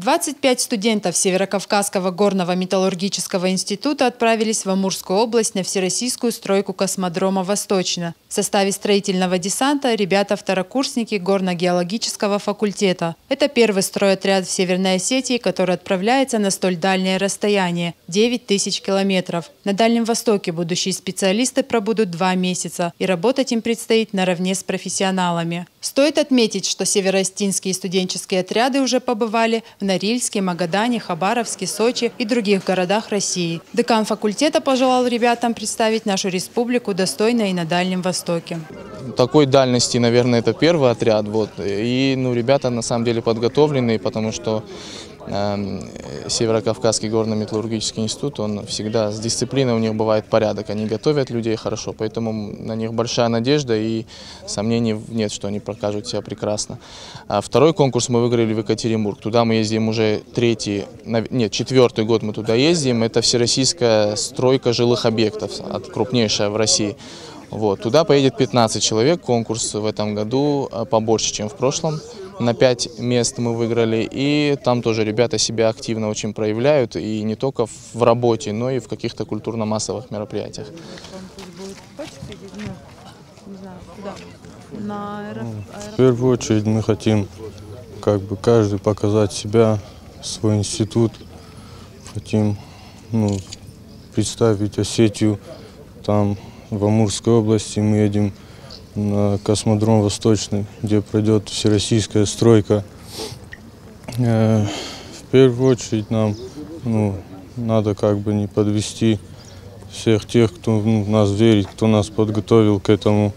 25 студентов Северокавказского горного металлургического института отправились в Амурскую область на всероссийскую стройку космодрома «Восточно». В составе строительного десанта ребята-второкурсники горно-геологического факультета. Это первый стройотряд в Северной Осетии, который отправляется на столь дальнее расстояние – 9000 километров. На Дальнем Востоке будущие специалисты пробудут 2 месяца, и работать им предстоит наравне с профессионалами. Стоит отметить, что североостинские студенческие отряды уже побывали в Норильске, Магадане, Хабаровске, Сочи и других городах России. Декан факультета пожелал ребятам представить нашу республику достойно и на Дальнем Востоке. Такой дальности, наверное, это первый отряд. И ребята на самом деле подготовленные, потому что Северокавказский горно-металлургический институт, он всегда с дисциплиной, у них бывает порядок, они готовят людей хорошо, поэтому на них большая надежда и сомнений нет, что они покажут себя прекрасно. Второй конкурс мы выиграли в Екатеринбург, туда мы ездим уже четвертый год мы туда ездим, это всероссийская стройка жилых объектов, крупнейшая в России. Туда поедет 15 человек, конкурс в этом году побольше, чем в прошлом. На 5 мест мы выиграли, и там тоже ребята себя активно очень проявляют, и не только в работе, но и в каких-то культурно-массовых мероприятиях. В первую очередь мы хотим каждый показать себя, свой институт, хотим представить Осетию. Там в Амурской области мы едем на космодром «Восточный», где пройдет всероссийская стройка. В первую очередь нам надо не подвести всех тех, кто в нас верит, кто нас подготовил к этому.